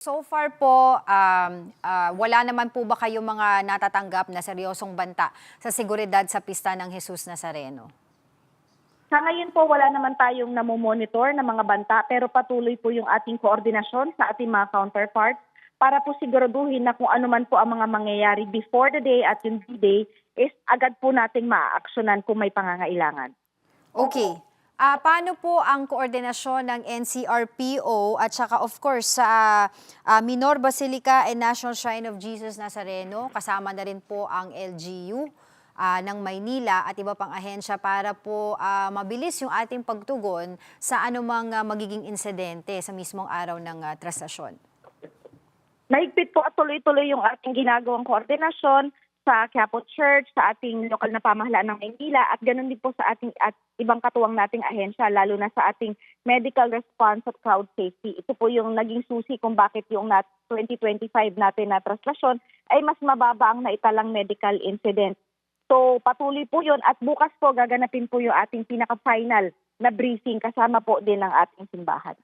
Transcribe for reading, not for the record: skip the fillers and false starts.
So far po, wala naman po ba kayong mga natatanggap na seryosong banta sa seguridad sa pista ng Jesus Nazareno? Sa ngayon po, wala naman tayong namomonitor na mga banta pero patuloy po yung ating koordinasyon sa ating mga counterparts para po siguraduhin na kung ano man po ang mga mangyayari before the day at yung D-Day is agad po nating maaaksyonan kung may pangangailangan. Okay. Paano po ang koordinasyon ng NCRPO at saka of course sa Minor Basilica and National Shrine of Jesus Nazareno, kasama na rin po ang LGU ng Maynila at iba pang ahensya para po mabilis yung ating pagtugon sa anumang magiging insidente sa mismong araw ng trastasyon? Mahigpit po at tuloy-tuloy yung ating ginagawang koordinasyon sa Quiapo Church, sa ating lokal na pamahalaan ng Maynila at ganoon din po sa ating at ibang katuwang nating ahensya, lalo na sa ating medical response at crowd safety. Ito po yung naging susi kung bakit yung 2025 natin na traslasyon ay mas mababa ang naitalang medical incident. So patuloy po yun at bukas po gaganapin po yung ating pinaka-final na briefing kasama po din ng ating simbahan.